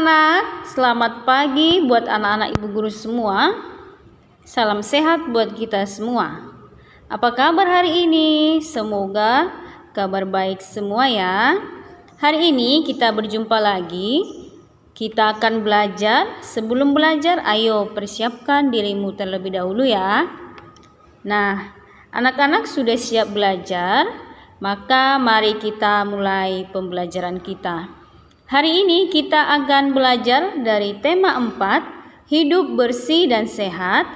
anak-anak, selamat pagi buat anak-anak ibu guru semua. Salam sehat buat kita semua. Apa kabar hari ini? Semoga kabar baik semua ya. Hari ini kita berjumpa lagi. Kita akan belajar. Sebelum belajar, ayo persiapkan dirimu terlebih dahulu ya. Nah, anak-anak sudah siap belajar? Maka mari kita mulai pembelajaran kita. Hari ini kita akan belajar dari tema 4, hidup bersih dan sehat.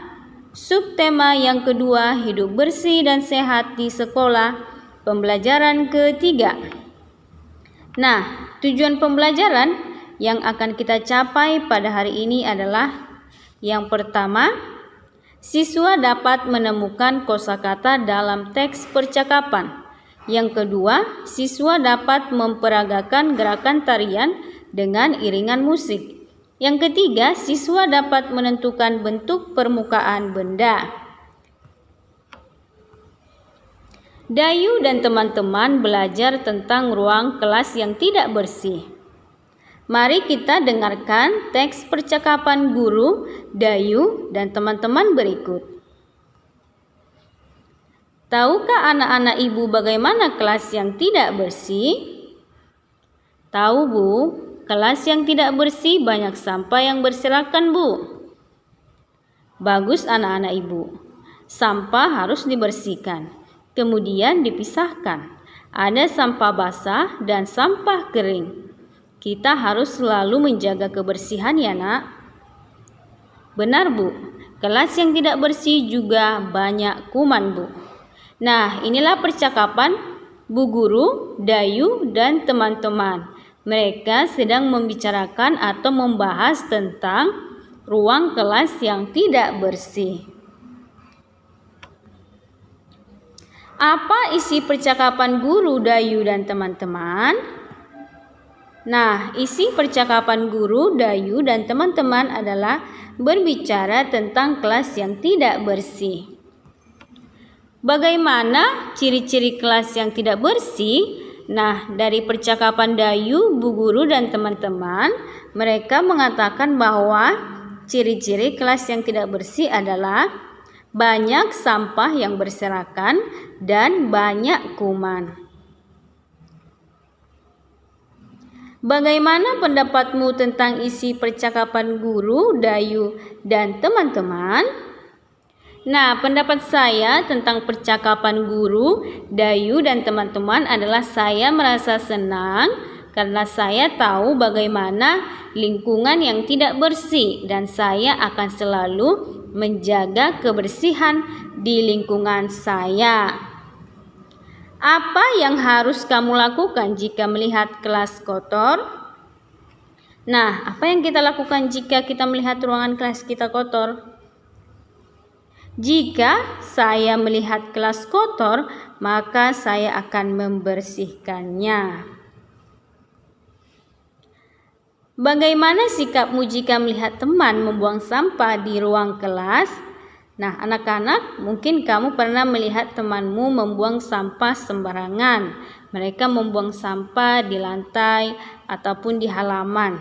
Subtema yang kedua, hidup bersih dan sehat di sekolah. Pembelajaran ketiga. Nah, tujuan pembelajaran yang akan kita capai pada hari ini adalah yang pertama, siswa dapat menemukan kosakata dalam teks percakapan. Yang kedua, siswa dapat memperagakan gerakan tarian dengan iringan musik. Yang ketiga, siswa dapat menentukan bentuk permukaan benda. Dayu dan teman-teman belajar tentang ruang kelas yang tidak bersih. Mari kita dengarkan teks percakapan guru, Dayu, dan teman-teman berikut. Tahukah anak-anak ibu bagaimana kelas yang tidak bersih? Tahu bu, kelas yang tidak bersih banyak sampah yang berserakan bu. Bagus anak-anak ibu, sampah harus dibersihkan, kemudian dipisahkan. Ada sampah basah dan sampah kering. Kita harus selalu menjaga kebersihan ya nak. Benar bu, kelas yang tidak bersih juga banyak kuman bu. Nah, inilah percakapan Bu Guru, Dayu, dan teman-teman. Mereka sedang membicarakan atau membahas tentang ruang kelas yang tidak bersih. Apa isi percakapan guru, Dayu, dan teman-teman? Nah, isi percakapan guru, Dayu, dan teman-teman adalah berbicara tentang kelas yang tidak bersih. Bagaimana ciri-ciri kelas yang tidak bersih? Nah, dari percakapan Dayu, Bu Guru, dan teman-teman, mereka mengatakan bahwa ciri-ciri kelas yang tidak bersih adalah banyak sampah yang berserakan dan banyak kuman. Bagaimana pendapatmu tentang isi percakapan guru, Dayu, dan teman-teman? Nah, pendapat saya tentang percakapan guru, Dayu, dan teman-teman adalah saya merasa senang karena saya tahu bagaimana lingkungan yang tidak bersih dan saya akan selalu menjaga kebersihan di lingkungan saya. Apa yang harus kamu lakukan jika melihat kelas kotor? Nah, apa yang kita lakukan jika kita melihat ruangan kelas kita kotor? Jika saya melihat kelas kotor, maka saya akan membersihkannya. Bagaimana sikapmu jika melihat teman membuang sampah di ruang kelas? Nah, anak-anak, mungkin kamu pernah melihat temanmu membuang sampah sembarangan. Mereka membuang sampah di lantai ataupun di halaman.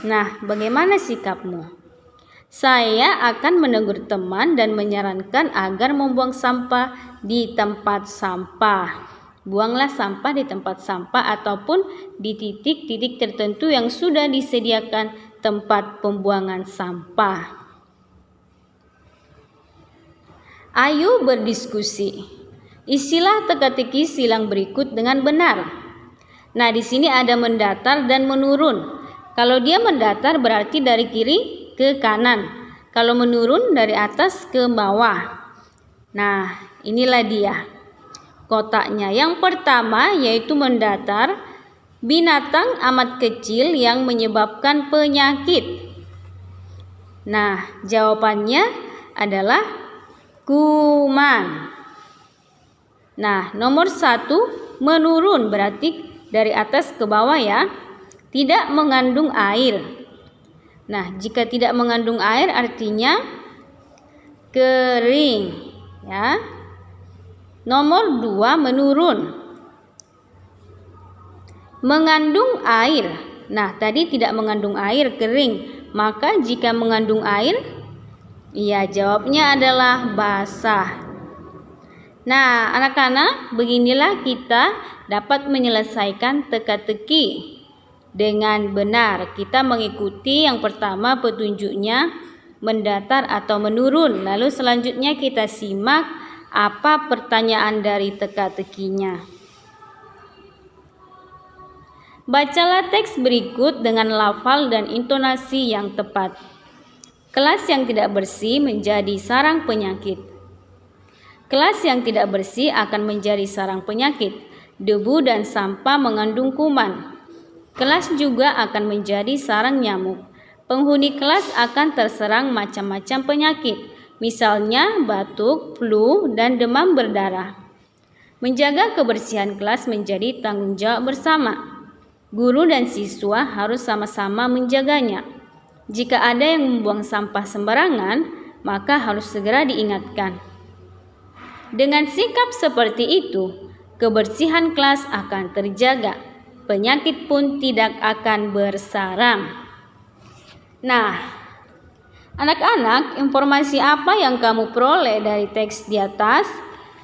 Nah, bagaimana sikapmu? Saya akan menegur teman dan menyarankan agar membuang sampah di tempat sampah. Buanglah sampah di tempat sampah ataupun di titik-titik tertentu yang sudah disediakan tempat pembuangan sampah. Ayo berdiskusi. Isilah teka-teki silang berikut dengan benar. Nah, di sini ada mendatar dan menurun. Kalau dia mendatar berarti dari kiri ke kanan. Kalau menurun dari atas ke bawah. Nah, inilah dia kotaknya. Yang pertama yaitu mendatar, binatang amat kecil yang menyebabkan penyakit. Nah, jawabannya adalah kuman. Nah, nomor 1 menurun berarti dari atas ke bawah ya. Tidak mengandung air. Nah, jika tidak mengandung air artinya kering ya. Nomor 2 menurun. Mengandung air. Nah, tadi tidak mengandung air, kering. Maka jika mengandung air, ya jawabnya adalah basah. Nah, anak-anak, beginilah kita dapat menyelesaikan teka-teki dengan benar. Kita mengikuti yang pertama petunjuknya mendatar atau menurun. Lalu selanjutnya kita simak apa pertanyaan dari teka-tekinya. Bacalah teks berikut dengan lafal dan intonasi yang tepat. Kelas yang tidak bersih menjadi sarang penyakit. Kelas yang tidak bersih akan menjadi sarang penyakit. Debu dan sampah mengandung kuman. Kelas juga akan menjadi sarang nyamuk. Penghuni kelas akan terserang macam-macam penyakit, misalnya batuk, flu, dan demam berdarah. Menjaga kebersihan kelas menjadi tanggung jawab bersama. Guru dan siswa harus sama-sama menjaganya. Jika ada yang membuang sampah sembarangan, maka harus segera diingatkan. Dengan sikap seperti itu, kebersihan kelas akan terjaga. Penyakit pun tidak akan bersarang. Nah, anak-anak, informasi apa yang kamu peroleh dari teks di atas?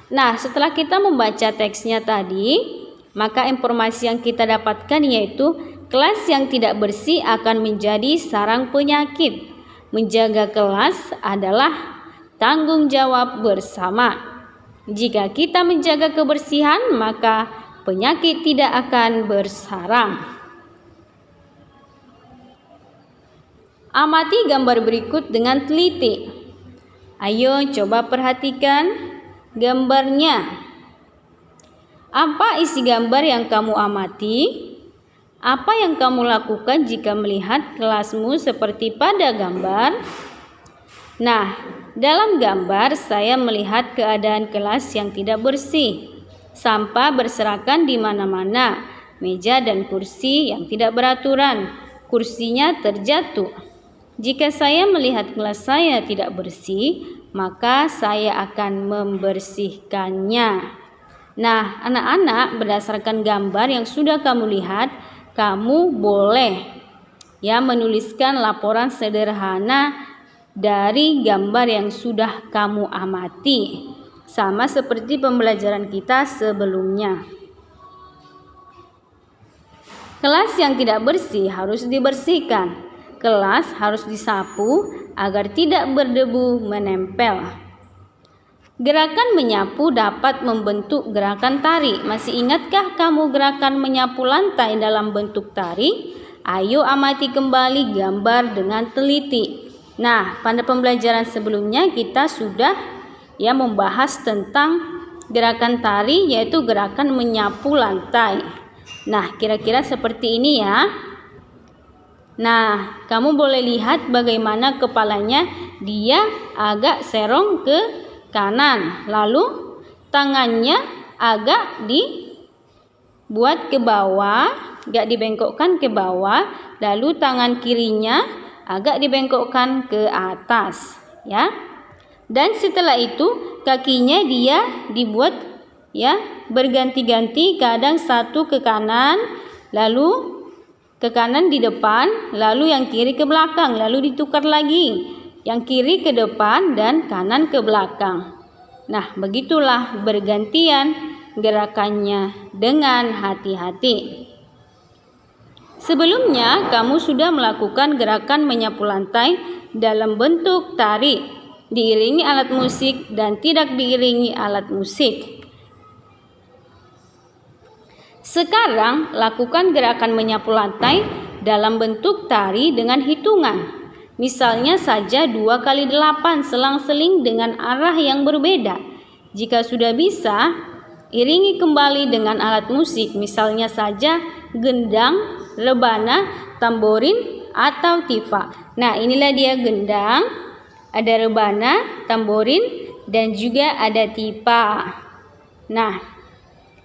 Nah, setelah kita membaca teksnya tadi, maka informasi yang kita dapatkan yaitu kelas yang tidak bersih akan menjadi sarang penyakit. Menjaga kelas adalah tanggung jawab bersama. Jika kita menjaga kebersihan, maka penyakit tidak akan bersarang. Amati gambar berikut dengan teliti. Ayo coba perhatikan gambarnya. Apa isi gambar yang kamu amati? Apa yang kamu lakukan jika melihat kelasmu seperti pada gambar? Nah, dalam gambar saya melihat keadaan kelas yang tidak bersih. Sampah berserakan di mana-mana, meja dan kursi yang tidak beraturan, kursinya terjatuh. Jika saya melihat kelas saya tidak bersih, maka saya akan membersihkannya. Nah, anak-anak, berdasarkan gambar yang sudah kamu lihat, kamu boleh menuliskan laporan sederhana dari gambar yang sudah kamu amati. Sama seperti pembelajaran kita sebelumnya. Kelas yang tidak bersih harus dibersihkan. Kelas harus disapu agar tidak berdebu menempel. Gerakan menyapu dapat membentuk gerakan tari. Masih ingatkah kamu gerakan menyapu lantai dalam bentuk tari? Ayo amati kembali gambar dengan teliti. Nah, pada pembelajaran sebelumnya kita sudah membahas tentang gerakan tari, yaitu gerakan menyapu lantai. Nah, kira-kira seperti ini ya. Nah, kamu boleh lihat bagaimana kepalanya dia agak serong ke kanan, lalu tangannya agak dibuat ke bawah, agak dibengkokkan ke bawah, lalu tangan kirinya agak dibengkokkan ke atas, ya. Dan setelah itu kakinya dia dibuat berganti-ganti, kadang satu ke kanan, lalu ke kanan di depan, lalu yang kiri ke belakang, lalu ditukar lagi. Yang kiri ke depan dan kanan ke belakang. Nah, begitulah bergantian gerakannya dengan hati-hati. Sebelumnya, kamu sudah melakukan gerakan menyapu lantai dalam bentuk tari, diiringi alat musik dan tidak diiringi alat musik. Sekarang, lakukan gerakan menyapu lantai dalam bentuk tari dengan hitungan. Misalnya saja 2 kali 8 selang-seling dengan arah yang berbeda. Jika sudah bisa, iringi kembali dengan alat musik, misalnya saja gendang, rebana, tamborin, atau tifa. Nah, inilah dia gendang, ada rebana, tamborin, dan juga ada tifa. Nah,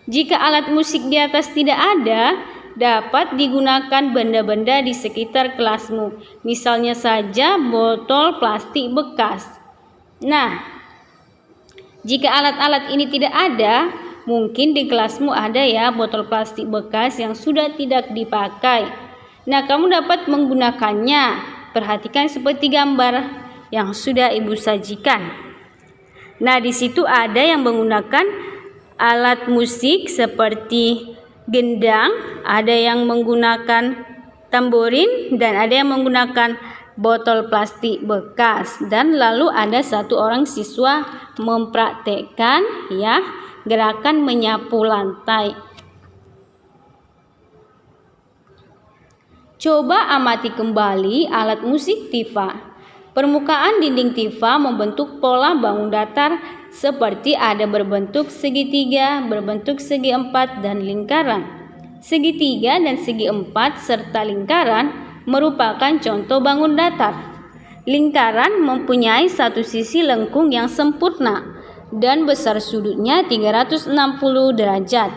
jika alat musik di atas tidak ada, dapat digunakan benda-benda di sekitar kelasmu, misalnya saja botol plastik bekas. Nah, jika alat-alat ini tidak ada, mungkin di kelasmu ada botol plastik bekas yang sudah tidak dipakai. Nah, kamu dapat menggunakannya. Perhatikan seperti gambar yang sudah Ibu sajikan. Nah, di situ ada yang menggunakan alat musik seperti gendang, ada yang menggunakan tamborin, dan ada yang menggunakan botol plastik bekas. Dan lalu ada satu orang siswa mempraktekkan gerakan menyapu lantai. Coba amati kembali alat musik tifa. Permukaan dinding tifa membentuk pola bangun datar seperti ada berbentuk segitiga, berbentuk segi empat, dan lingkaran. Segitiga dan segi empat serta lingkaran merupakan contoh bangun datar. Lingkaran mempunyai satu sisi lengkung yang sempurna dan besar sudutnya 360 derajat.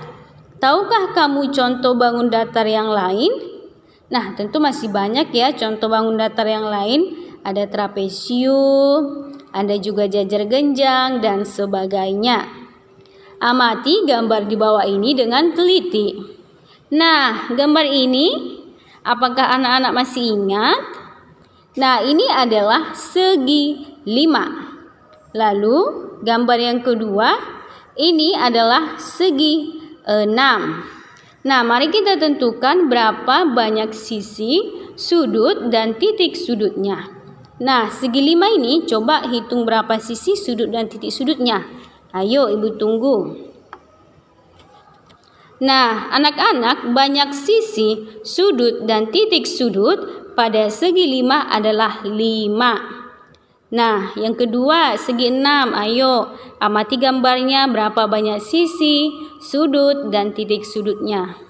Tahukah kamu contoh bangun datar yang lain? Nah, tentu masih banyak ya contoh bangun datar yang lain. Ada trapesium, ada juga jajar genjang, dan sebagainya. Amati gambar di bawah ini dengan teliti. Nah, gambar ini, apakah anak-anak masih ingat? Nah, ini adalah segi 5. Lalu, gambar yang kedua, ini adalah segi 6. Nah, mari kita tentukan berapa banyak sisi, sudut, dan titik sudutnya. Nah, segi 5 ini coba hitung berapa sisi, sudut, dan titik sudutnya. Ayo, Ibu tunggu. Nah, anak-anak, banyak sisi, sudut, dan titik sudut pada segi 5 adalah 5. Nah, yang kedua, segi 6. Ayo, amati gambarnya berapa banyak sisi, sudut, dan titik sudutnya.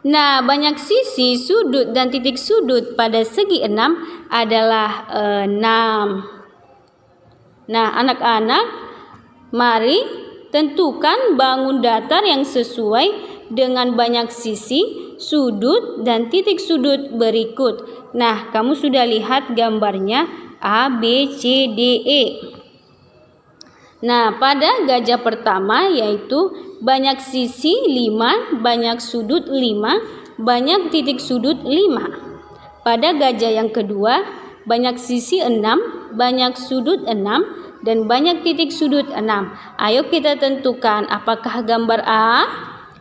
Nah, banyak sisi, sudut, dan titik sudut pada segi 6 adalah 6. Nah, anak-anak, mari tentukan bangun datar yang sesuai dengan banyak sisi, sudut, dan titik sudut berikut. Nah, kamu sudah lihat gambarnya A, B, C, D, E. Nah, pada gajah pertama yaitu banyak sisi 5, banyak sudut 5, banyak titik sudut 5. Pada gajah yang kedua, banyak sisi 6, banyak sudut 6, dan banyak titik sudut 6. Ayo kita tentukan apakah gambar A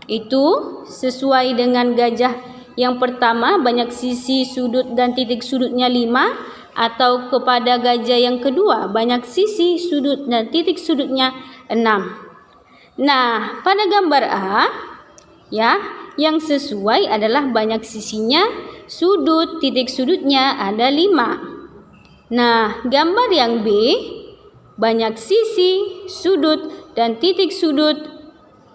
itu sesuai dengan gajah yang pertama, banyak sisi, sudut, dan titik sudutnya 5, atau kepada gajah yang kedua, banyak sisi, sudut, dan titik sudutnya 6. Nah, pada gambar A, yang sesuai adalah banyak sisinya, sudut, titik sudutnya ada 5. Nah, gambar yang B, banyak sisi, sudut, dan titik sudut.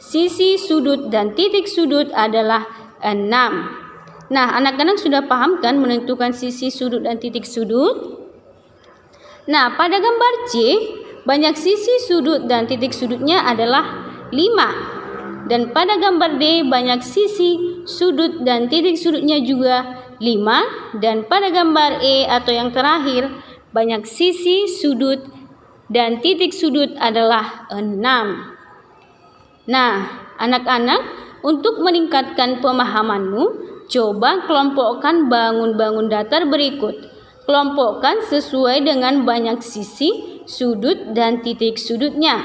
Sisi, sudut, dan titik sudut adalah 6. Nah, anak-anak sudah paham kan menentukan sisi, sudut, dan titik sudut? Nah, pada gambar C, banyak sisi, sudut, dan titik sudutnya adalah 5. Dan pada gambar D, banyak sisi, sudut, dan titik sudutnya juga 5. Dan pada gambar E atau yang terakhir, banyak sisi, sudut, dan titik sudut adalah 6. Nah, anak-anak, untuk meningkatkan pemahamanmu, coba kelompokkan bangun-bangun datar berikut. Kelompokkan sesuai dengan banyak sisi, sudut, dan titik sudutnya.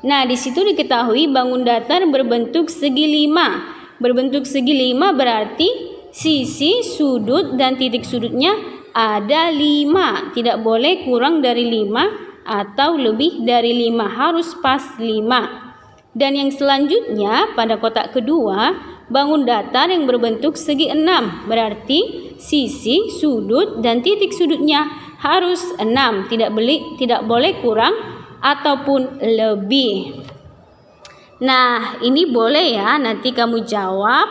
Nah, di situ diketahui bangun datar berbentuk segi 5. Berbentuk segi 5 berarti sisi, sudut, dan titik sudutnya ada 5. Tidak boleh kurang dari 5 atau lebih dari 5. Harus pas 5. Dan yang selanjutnya pada kotak kedua, bangun datar yang berbentuk segi 6. Berarti sisi, sudut, dan titik sudutnya harus 6. Tidak boleh kurang ataupun lebih. Nah, ini boleh ya nanti kamu jawab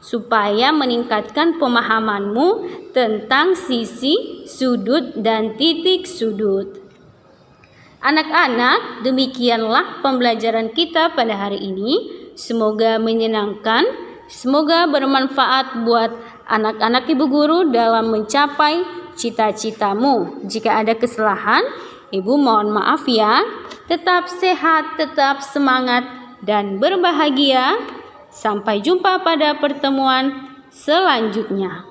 supaya meningkatkan pemahamanmu tentang sisi, sudut, dan titik sudut. Anak-anak, demikianlah pembelajaran kita pada hari ini. Semoga menyenangkan, semoga bermanfaat buat anak-anak Ibu Guru dalam mencapai cita-citamu. Jika ada kesalahan, Ibu mohon maaf ya. Tetap sehat, tetap semangat, dan berbahagia. Sampai jumpa pada pertemuan selanjutnya.